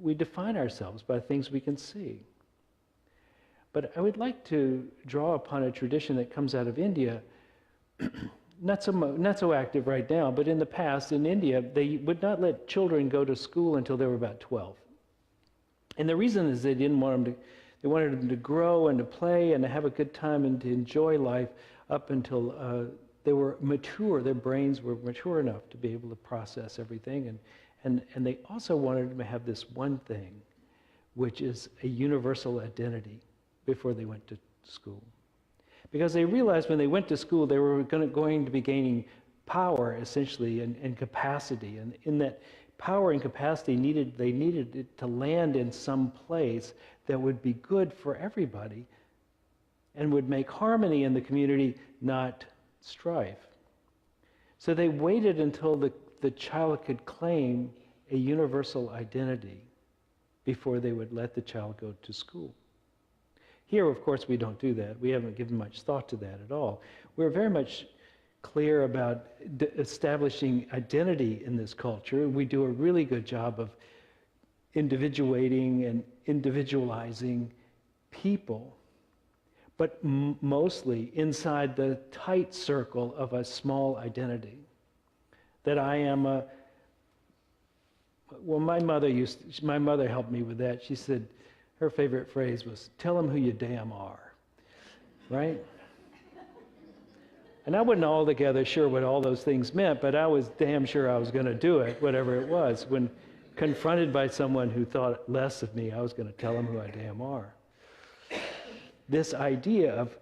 we define ourselves by things we can see. But I would like to draw upon a tradition that comes out of India, not so active right now, but in the past in India, they would not let children go to school until they were about 12. And the reason is they wanted them to grow and to play and to have a good time and to enjoy life up until they were mature, their brains were mature enough to be able to process everything. And they also wanted them to have this one thing, which is a universal identity before they went to school. Because they realized when they went to school, they were going to be gaining power, essentially, and capacity. And in that power and capacity, they needed it to land in some place that would be good for everybody and would make harmony in the community, not strife. So they waited until the child could claim a universal identity before they would let the child go to school. Here, of course, we don't do that. We haven't given much thought to that at all. We're very much clear about establishing identity in this culture. We do a really good job of individuating and individualizing people, but mostly inside the tight circle of a small identity. That I am my mother helped me with that. She said, her favorite phrase was, "Tell them who you damn are," right? And I wasn't altogether sure what all those things meant, but I was damn sure I was going to do it, whatever it was. When confronted by someone who thought less of me, I was going to tell them who I damn are. This idea of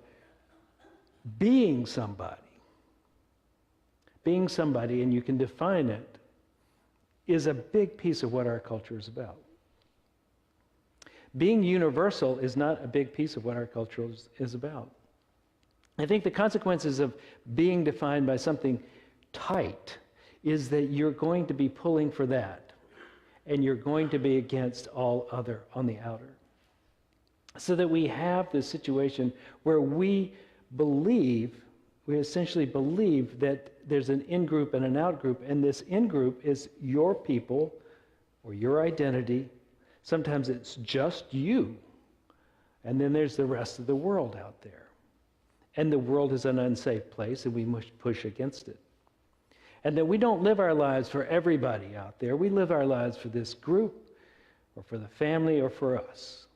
being somebody, and you can define it, is a big piece of what our culture is about. Being universal is not a big piece of what our culture is about. I think the consequences of being defined by something tight is that you're going to be pulling for that, and you're going to be against all other on the outer. So that we have this situation where we essentially believe that there's an in-group and an out-group, and this in-group is your people or your identity. Sometimes it's just you, and then there's the rest of the world out there. And the world is an unsafe place, and we must push against it. And that we don't live our lives for everybody out there. We live our lives for this group, or for the family, or for us.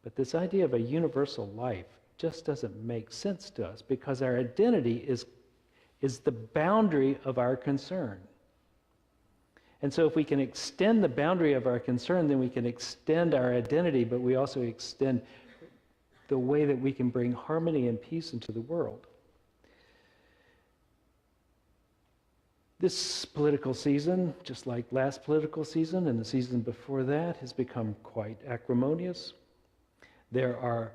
But this idea of a universal life just doesn't make sense to us, because our identity is the boundary of our concern. And so if we can extend the boundary of our concern, then we can extend our identity, but we also extend the way that we can bring harmony and peace into the world. This political season, just like last political season and the season before that, has become quite acrimonious. There are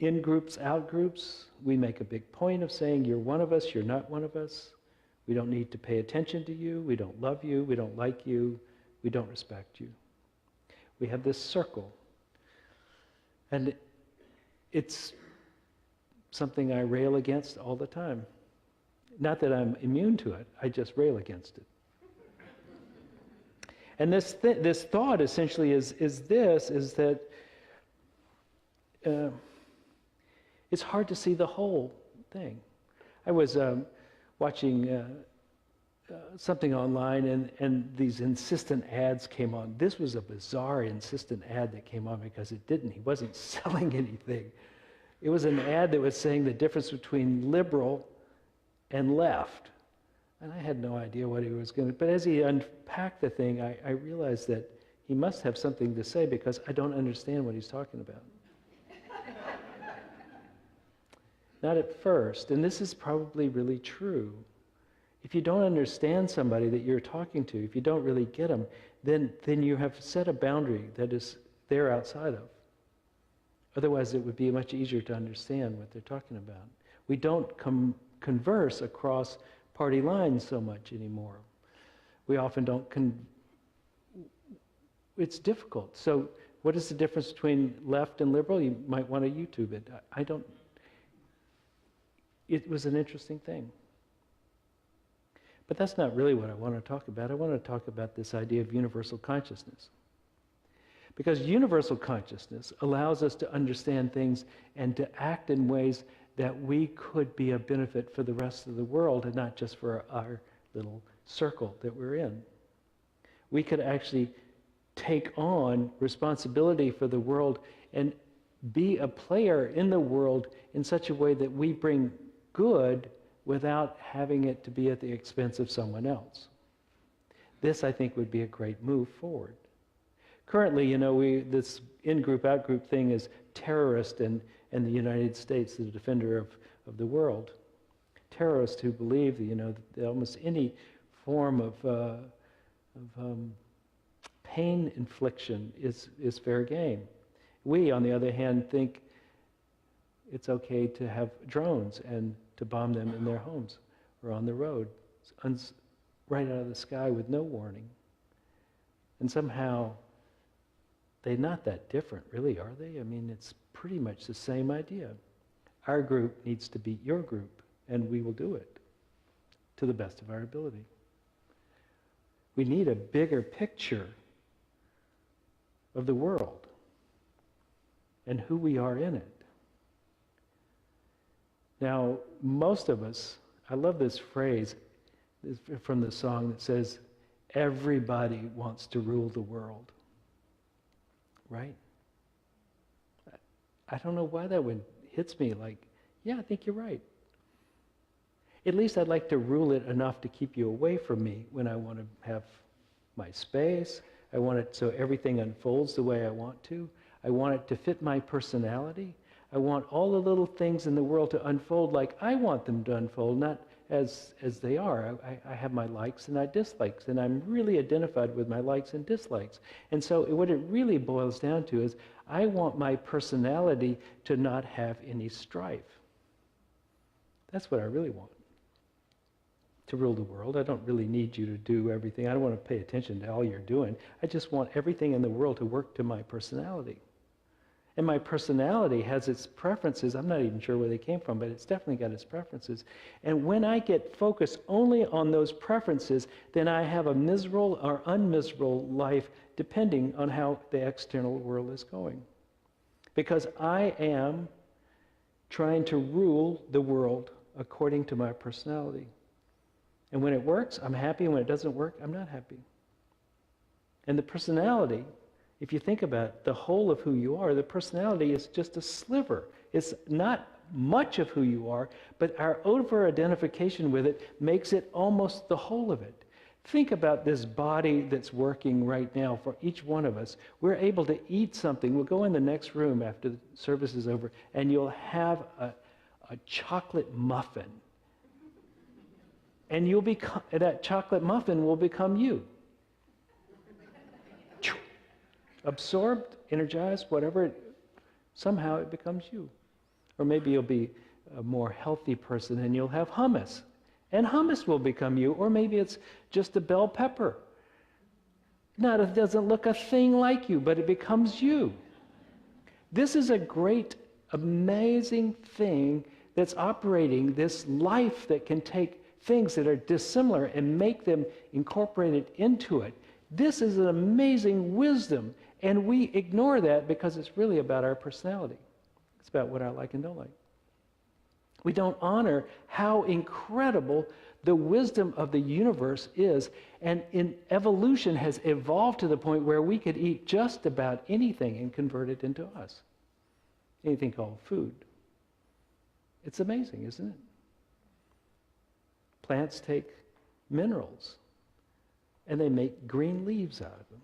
in-groups, out-groups. We make a big point of saying, you're one of us, you're not one of us. We don't need to pay attention to you. We don't love you. We don't like you. We don't respect you. We have this circle. And it's something I rail against all the time. Not that I'm immune to it. I just rail against it. And this thought essentially is that it's hard to see the whole thing. I was watching something online, and these insistent ads came on. This was a bizarre insistent ad that came on because he wasn't selling anything. It was an ad that was saying the difference between liberal and left. And I had no idea what he was going to, but as he unpacked the thing, I realized that he must have something to say because I don't understand what he's talking about. Not at first, and this is probably really true. If you don't understand somebody that you're talking to, if you don't really get them, then you have set a boundary that is they're outside of. Otherwise, it would be much easier to understand what they're talking about. We don't converse across party lines so much anymore. We often don't. It's difficult. So, what is the difference between left and liberal? You might want to YouTube it. I don't. It was an interesting thing. But that's not really what I want to talk about. I want to talk about this idea of universal consciousness. Because universal consciousness allows us to understand things and to act in ways that we could be a benefit for the rest of the world and not just for our little circle that we're in. We could actually take on responsibility for the world and be a player in the world in such a way that we bring good without having it to be at the expense of someone else. This, I think, would be a great move forward. Currently, you know, this in-group, out-group thing is terrorist in the United States, the defender of the world. Terrorists who believe that, you know, that almost any form of pain infliction is fair game. We, on the other hand, think it's okay to have drones and to bomb them in their homes or on the road, right out of the sky with no warning. And somehow, they're not that different, really, are they? I mean, it's pretty much the same idea. Our group needs to beat your group, and we will do it to the best of our ability. We need a bigger picture of the world and who we are in it. Now, most of us, I love this phrase from the song that says, everybody wants to rule the world. Right? I don't know why that one hits me like, yeah, I think you're right. At least I'd like to rule it enough to keep you away from me when I want to have my space. I want it so everything unfolds the way I want to. I want it to fit my personality. I want all the little things in the world to unfold like I want them to unfold, not as they are. I have my likes and my dislikes, and I'm really identified with my likes and dislikes. And so what it really boils down to is I want my personality to not have any strife. That's what I really want. To rule the world. I don't really need you to do everything. I don't want to pay attention to all you're doing. I just want everything in the world to work to my personality. And my personality has its preferences. I'm not even sure where they came from, but it's definitely got its preferences. And when I get focused only on those preferences, then I have a miserable or unmiserable life depending on how the external world is going. Because I am trying to rule the world according to my personality. And when it works, I'm happy, and when it doesn't work, I'm not happy. And the personality, if you think about it, the whole of who you are, the personality is just a sliver. It's not much of who you are, but our over-identification with it makes it almost the whole of it. Think about this body that's working right now for each one of us. We're able to eat something. We'll go in the next room after the service is over, and you'll have a chocolate muffin. And that chocolate muffin will become you. Absorbed, energized, whatever, somehow it becomes you. Or maybe you'll be a more healthy person and you'll have hummus. And hummus will become you. Or maybe it's just a bell pepper. It doesn't look a thing like you, but it becomes you. This is a great, amazing thing that's operating, this life that can take things that are dissimilar and make them incorporated into it. This is an amazing wisdom, and we ignore that because it's really about our personality. It's about what I like and don't like. We don't honor how incredible the wisdom of the universe is, and in evolution has evolved to the point where we could eat just about anything and convert it into us. Anything called food. It's amazing, isn't it? Plants take minerals and they make green leaves out of them.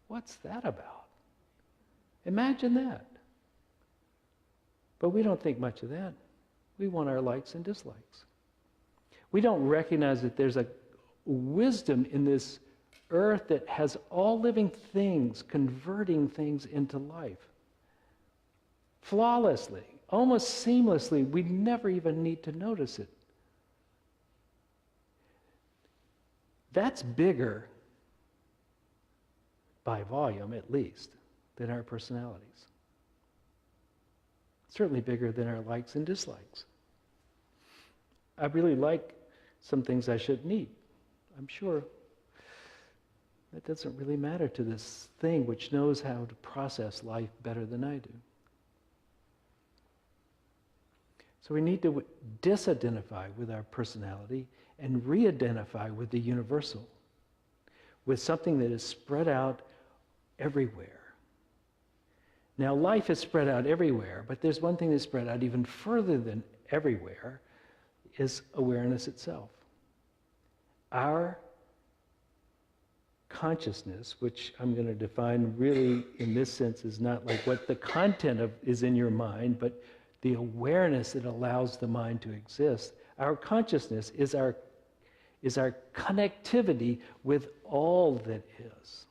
What's that about? Imagine that. But we don't think much of that. We want our likes and dislikes. We don't recognize that there's a wisdom in this earth that has all living things converting things into life. Flawlessly, almost seamlessly. We never even need to notice it. That's bigger, by volume at least, than our personalities. Certainly bigger than our likes and dislikes. I really like some things I shouldn't eat. I'm sure that doesn't really matter to this thing which knows how to process life better than I do. So we need to disidentify with our personality and re-identify with the universal, with something that is spread out everywhere. Now, life is spread out everywhere, but there's one thing that's spread out even further than everywhere, is awareness itself. Our consciousness, which I'm going to define really in this sense is not like what the content of is in your mind, but the awareness that allows the mind to exist. Our consciousness is our connectivity with all that is,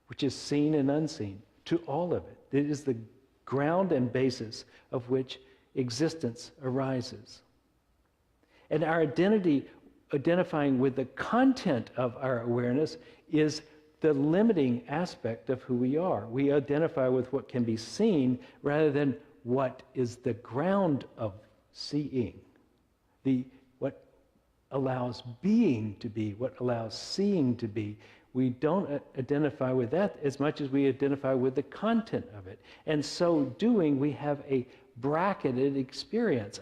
which is seen and unseen, to all of it. It is the ground and basis of which existence arises. And our identity, identifying with the content of our awareness, is the limiting aspect of who we are. We identify with what can be seen rather than what is the ground of seeing. What allows being to be, what allows seeing to be. We don't identify with that as much as we identify with the content of it. And so doing, we have a bracketed experience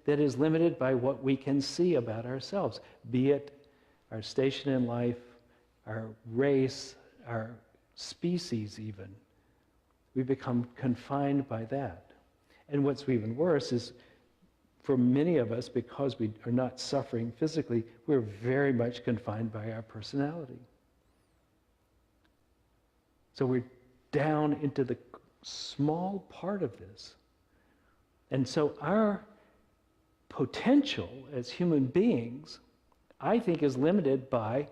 that is limited by what we can see about ourselves, be it our station in life, our race, our species even. We become confined by that. And what's even worse is, for many of us, because we are not suffering physically, we're very much confined by our personality. So we're down into the small part of this. And so our potential as human beings, I think, is limited by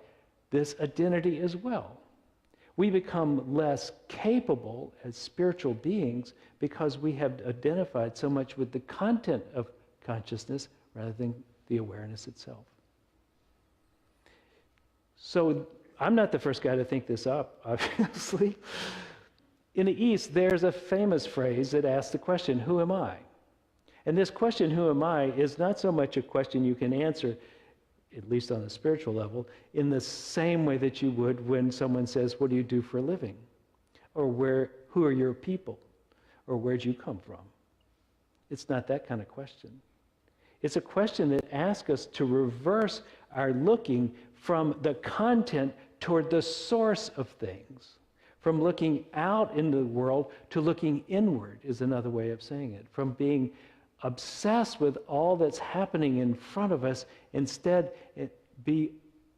this identity as well. We become less capable as spiritual beings because we have identified so much with the content of consciousness rather than the awareness itself. So I'm not the first guy to think this up, obviously. In the East, there's a famous phrase that asks the question, who am I? And this question, who am I, is not so much a question you can answer, at least on a spiritual level, in the same way that you would when someone says, what do you do for a living? Or who are your people? Or where'd you come from? It's not that kind of question. It's a question that asks us to reverse our looking from the content toward the source of things. From looking out in the world to looking inward is another way of saying it. From being obsessed with all that's happening in front of us, instead be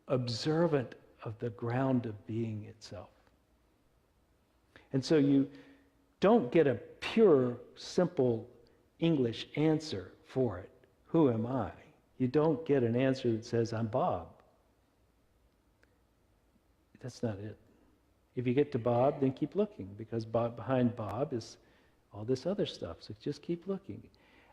observant of the ground of being itself. And so you don't get a pure, simple English answer for it. Who am I? You don't get an answer that says, I'm Bob. That's not it. If you get to Bob, then keep looking, because behind Bob is all this other stuff. So just keep looking.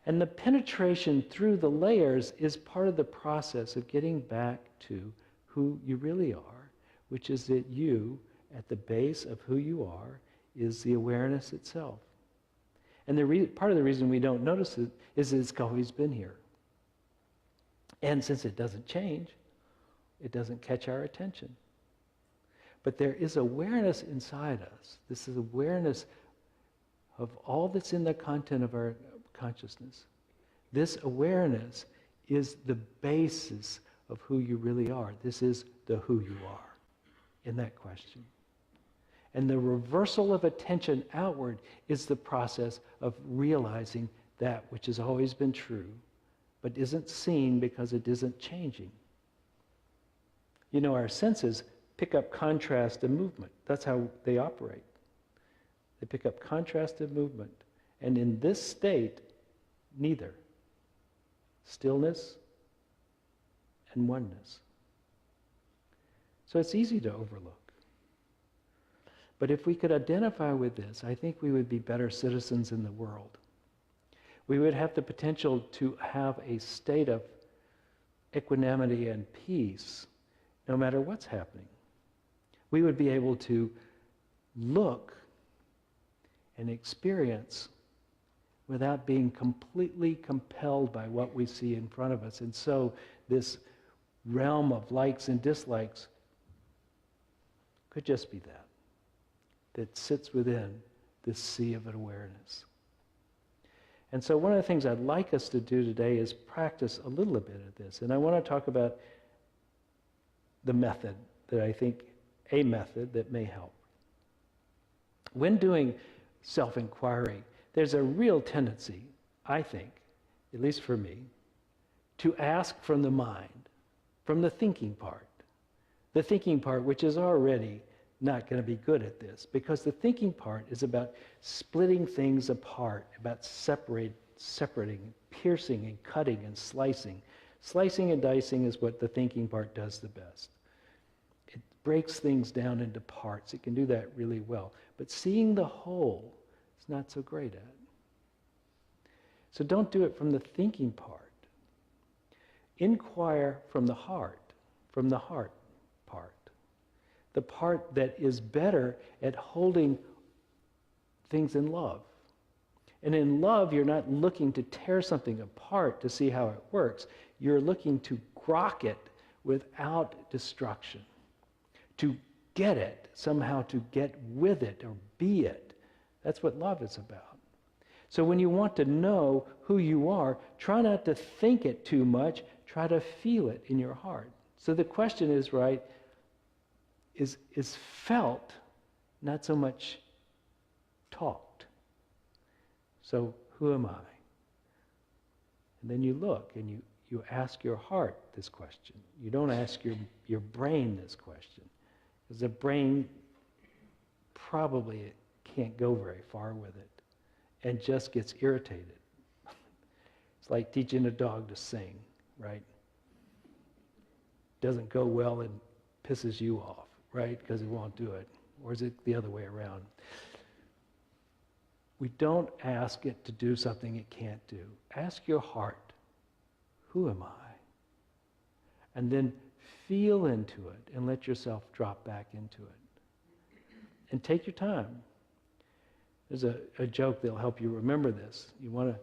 And the penetration through the layers is part of the process of getting back to who you really are, which is that you, at the base of who you are, is the awareness itself. And part of the reason we don't notice it is that it's always been here. And since it doesn't change, it doesn't catch our attention. But there is awareness inside us. This is awareness of all that's in the content of our consciousness. This awareness is the basis of who you really are. This is the who you are in that question. And the reversal of attention outward is the process of realizing that which has always been true, but isn't seen because it isn't changing. You know, our senses pick up contrast and movement. That's how they operate. They pick up contrast and movement. And in this state, neither stillness and oneness. So it's easy to overlook. But if we could identify with this, I think we would be better citizens in the world. We would have the potential to have a state of equanimity and peace no matter what's happening. We would be able to look and experience without being completely compelled by what we see in front of us. And so this realm of likes and dislikes could just be that sits within this sea of awareness. And so one of the things I'd like us to do today is practice a little bit of this. And I want to talk about the method that I think, a method that may help. When doing self-inquiry, there's a real tendency, I think, at least for me, to ask from the mind, from the thinking part. The thinking part, which is already not going to be good at this, because the thinking part is about splitting things apart, about separating, piercing and cutting and slicing. Slicing and dicing is what the thinking part does the best. It breaks things down into parts. It can do that really well. But seeing the whole, it's not so great at. So don't do it from the thinking part. Inquire from the heart part. The part that is better at holding things in love. And in love, you're not looking to tear something apart to see how it works. You're looking to grok it without destruction. To get it, somehow to get with it or be it. That's what love is about. So when you want to know who you are, try not to think it too much, try to feel it in your heart. So the question is, right, is felt, not so much talked. So who am I? And then you look and you ask your heart this question. You don't ask your brain this question. Because the brain probably can't go very far with it and just gets irritated. It's like teaching a dog to sing, right? Doesn't go well and pisses you off, right? Because it won't do it. Or is it the other way around? We don't ask it to do something it can't do. Ask your heart, who am I? And then feel into it and let yourself drop back into it. And take your time. There's a joke that'll help you remember this. You want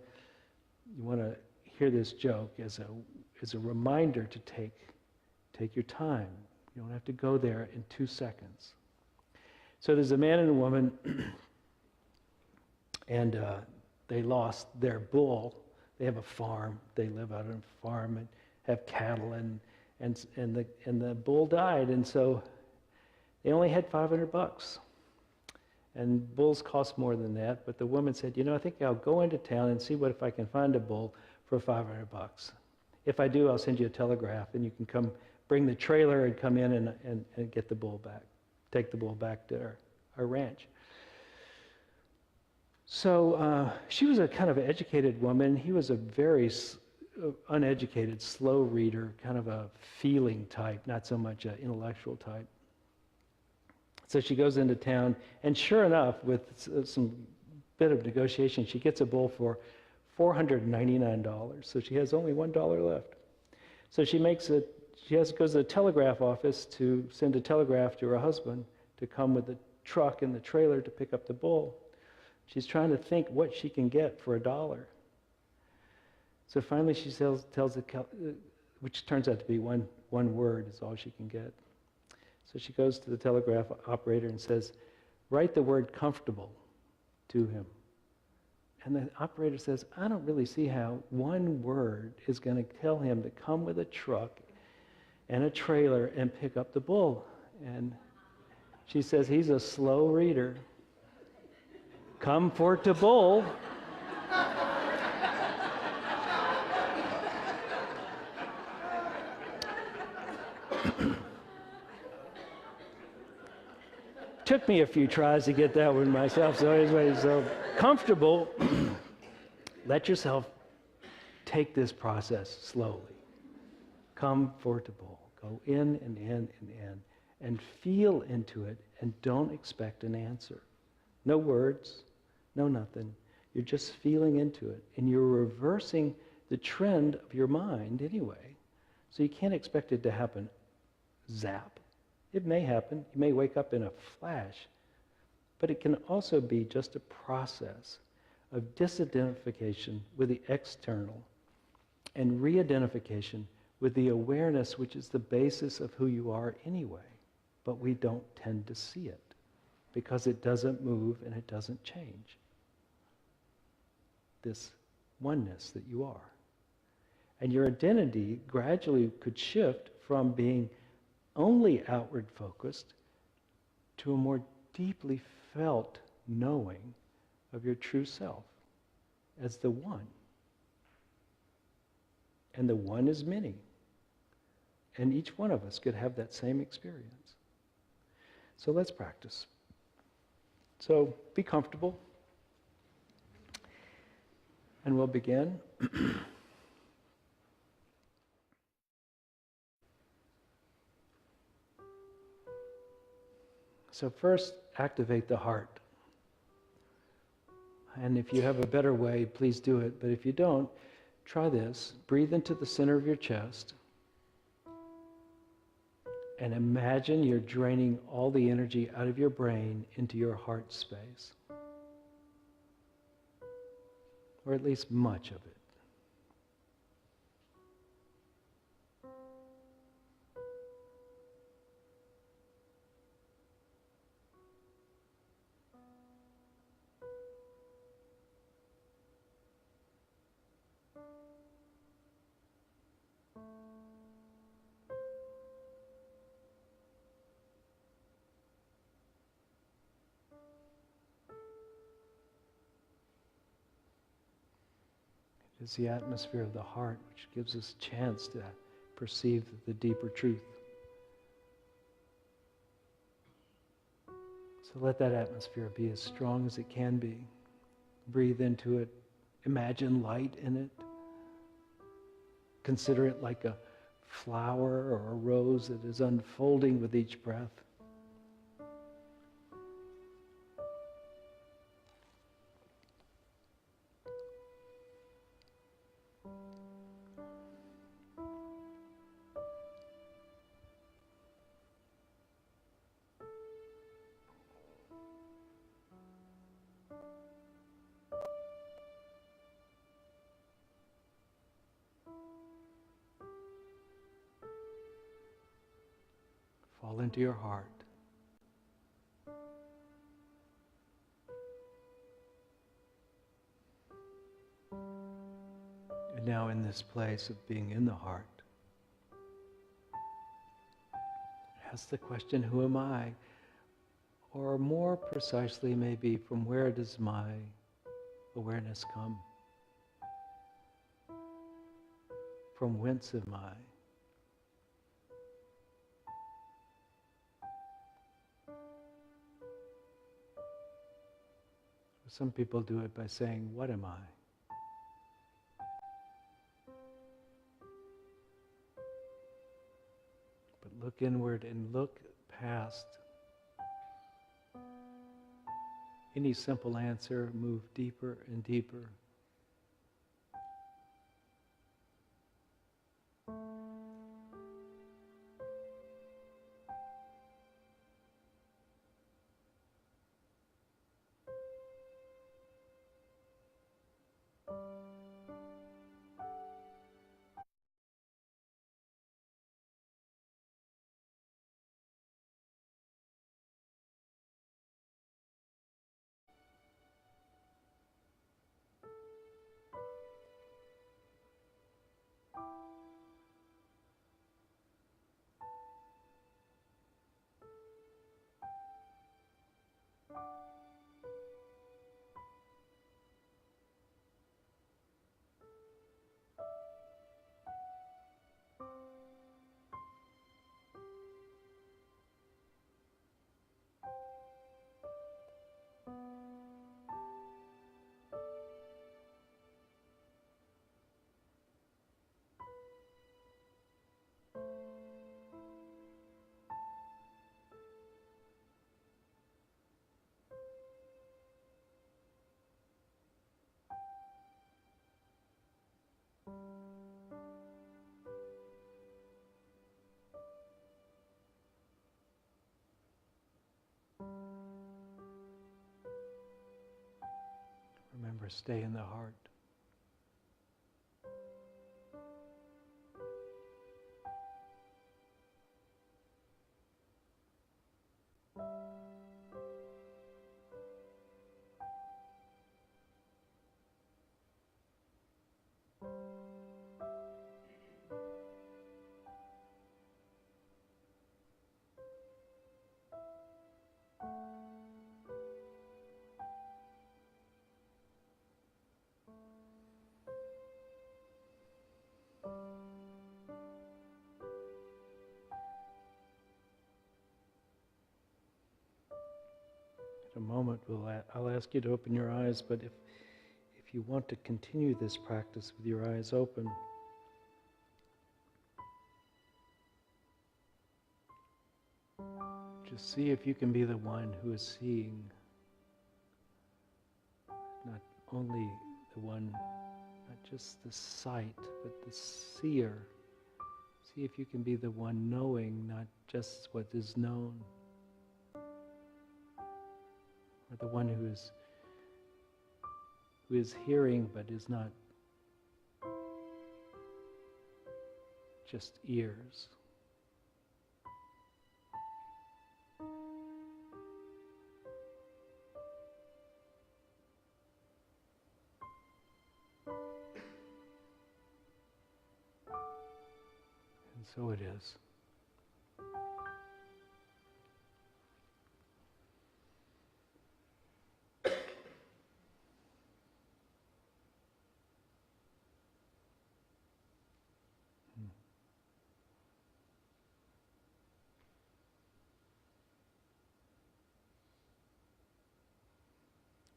to hear this joke as a reminder to take your time. You don't have to go there in 2 seconds. So there's a man and a woman, and they lost their bull. They have a farm. They live out on a farm and have cattle, and the bull died, and so they only had $500. And bulls cost more than that, but the woman said, I think I'll go into town and see if I can find a bull for $500. If I do, I'll send you a telegraph, and you can come bring the trailer and come in and get the bull back, take the bull back to our ranch. So she was a kind of educated woman. He was a very uneducated, slow reader, kind of a feeling type, not so much an intellectual type. So she goes into town, and sure enough, with some bit of negotiation, she gets a bull for $499. So she has only $1 left. So she goes to the telegraph office to send a telegraph to her husband to come with the truck and the trailer to pick up the bull. She's trying to think what she can get for $1. So finally she tells which turns out to be one word is all she can get. So she goes to the telegraph operator and says, write the word comfortable to him. And the operator says, I don't really see how one word is going to tell him to come with a truck and a trailer and pick up the bull. And she says, he's a slow reader. Come for to bull. Took me a few tries to get that one myself. So anyway, so comfortable. Let yourself take this process slowly. Comfortable. Go in and in and in. And feel into it, and don't expect an answer. No words, no nothing. You're just feeling into it. And you're reversing the trend of your mind anyway. So you can't expect it to happen zap. It may happen. You may wake up in a flash. But it can also be just a process of disidentification with the external and re-identification with the awareness which is the basis of who you are anyway, but we don't tend to see it because it doesn't move and it doesn't change. This oneness that you are. And your identity gradually could shift from being only outward focused to a more deeply felt knowing of your true self as the one. And the one is many. And each one of us could have that same experience. So let's practice. So be comfortable. And we'll begin. So first, activate the heart. And if you have a better way, please do it. But if you don't, try this. Breathe into the center of your chest. And imagine you're draining all the energy out of your brain into your heart space. Or at least much of it. It is the atmosphere of the heart which gives us a chance to perceive the deeper truth. So let that atmosphere be as strong as it can be. Breathe into it. Imagine light in it. Consider it like a flower or a rose that is unfolding with each breath. Fall into your heart. And now in this place of being in the heart, ask the question, who am I? Or more precisely maybe, from where does my awareness come? From whence am I? Some people do it by saying, what am I? But look inward and look past any simple answer, move deeper and deeper. Remember, stay in the heart. a moment, I'll ask you to open your eyes, but if you want to continue this practice with your eyes open, just see if you can be the one who is seeing, not only the one, not just the sight, but the seer. See if you can be the one knowing, not just what is known. Or the one who is hearing but is not just ears. And so it is.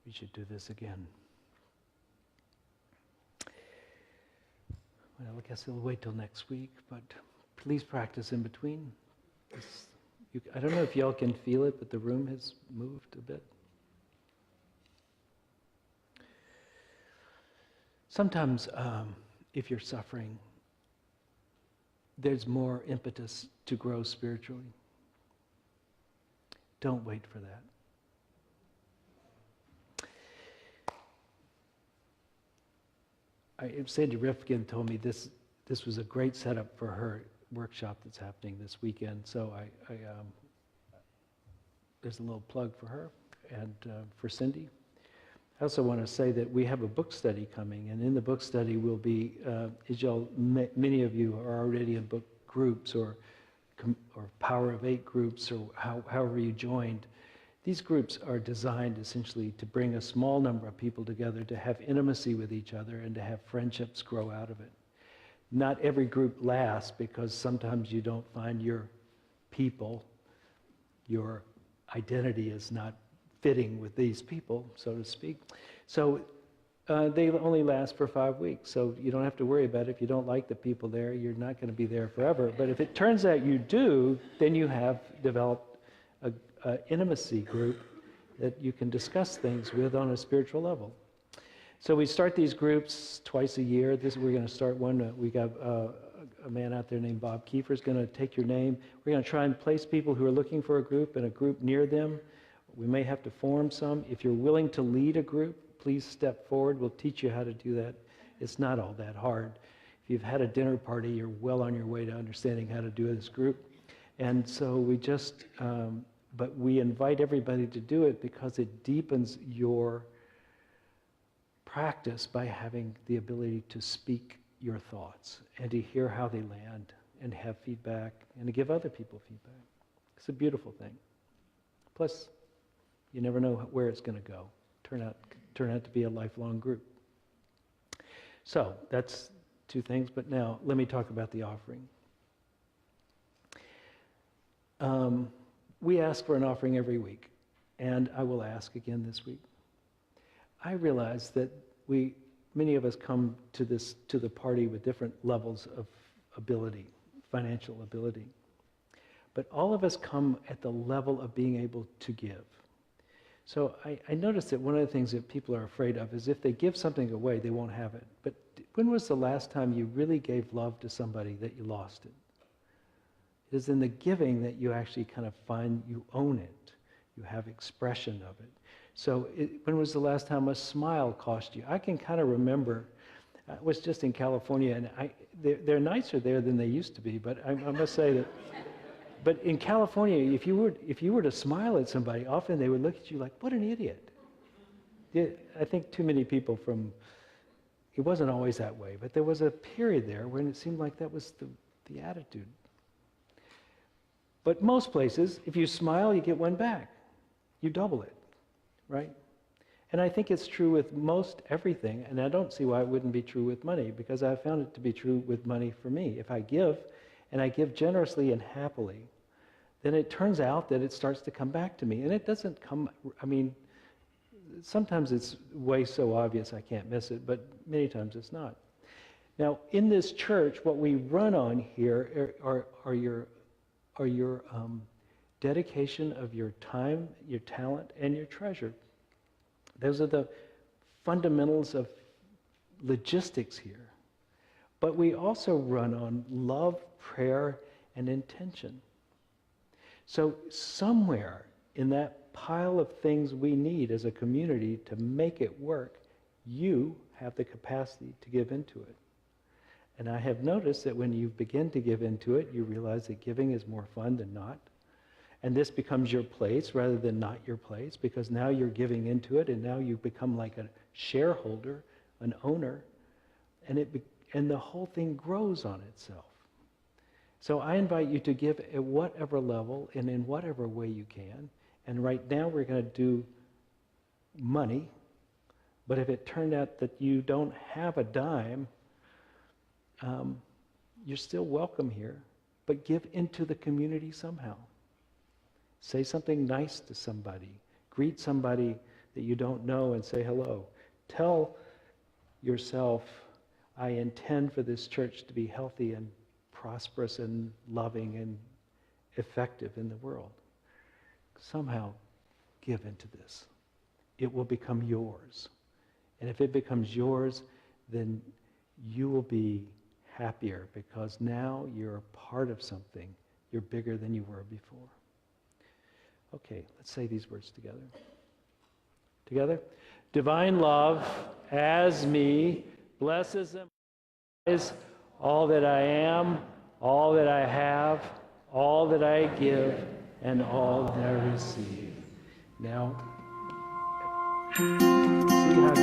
We should do this again. Well, I guess we'll wait till next week, but please practice in between. I don't know if y'all can feel it, but the room has moved a bit. Sometimes, if you're suffering, there's more impetus to grow spiritually. Don't wait for that. Sandy Rifkin told me this was a great setup for her workshop that's happening this weekend. So there's a little plug for her and for Cindy. I also want to say that we have a book study coming, and in the book study will be, many of you are already in book groups or Power of 8 groups, or however you joined. These groups are designed essentially to bring a small number of people together to have intimacy with each other and to have friendships grow out of it. Not every group lasts because sometimes you don't find your people, your identity is not fitting with these people, so to speak. So they only last for 5 weeks, so you don't have to worry about it. If you don't like the people there, you're not going to be there forever. But if it turns out you do, then you have developed an intimacy group that you can discuss things with on a spiritual level. So we start these groups twice a year. We're going to start one. We got a man out there named Bob Kiefer is going to take your name. We're going to try and place people who are looking for a group and a group near them. We may have to form some. If you're willing to lead a group, please step forward. We'll teach you how to do that. It's not all that hard. If you've had a dinner party, you're well on your way to understanding how to do this group. And so we just, but we invite everybody to do it because it deepens your practice by having the ability to speak your thoughts and to hear how they land and have feedback and to give other people feedback. It's a beautiful thing. Plus, you never know where it's going to go. Turn out to be a lifelong group. So that's 2 things, but now let me talk about the offering. We ask for an offering every week, and I will ask again this week. I realize that many of us come to the party with different levels of ability, financial ability. But all of us come at the level of being able to give. So I noticed that one of the things that people are afraid of is if they give something away, they won't have it. But when was the last time you really gave love to somebody that you lost it? It is in the giving that you actually kind of find you own it. You have expression of it. So when was the last time a smile cost you? I can kind of remember, I was just in California, and they're nicer there than they used to be, but I must say that, but in California, if you were to smile at somebody, often they would look at you like, what an idiot. I think too many people it wasn't always that way, but there was a period there when it seemed like that was the attitude. But most places, if you smile, you get one back. You double it, right? And I think it's true with most everything, and I don't see why it wouldn't be true with money, because I found it to be true with money for me. If I give, and I give generously and happily, then it turns out that it starts to come back to me. And it doesn't come, I mean, sometimes it's way so obvious I can't miss it, but many times it's not. Now, in this church, what we run on here are your dedication of your time, your talent, and your treasure. Those are the fundamentals of logistics here. But we also run on love, prayer, and intention. So somewhere in that pile of things we need as a community to make it work, you have the capacity to give into it. And I have noticed that when you begin to give into it, you realize that giving is more fun than not. And this becomes your place rather than not your place, because now you're giving into it, and now you become like a shareholder, an owner, and the whole thing grows on itself. So I invite you to give at whatever level and in whatever way you can. And right now we're going to do money, but if it turned out that you don't have a dime, you're still welcome here, but give into the community somehow. Say something nice to somebody. Greet somebody that you don't know and say hello. Tell yourself, I intend for this church to be healthy and prosperous and loving and effective in the world. Somehow give into this. It will become yours. And if it becomes yours, then you will be happier, because now you're a part of something. You're bigger than you were before. Okay, let's say these words together. Together? Divine love, as me, blesses and is all that I am, all that I have, all that I give, and all that I receive. Now, see how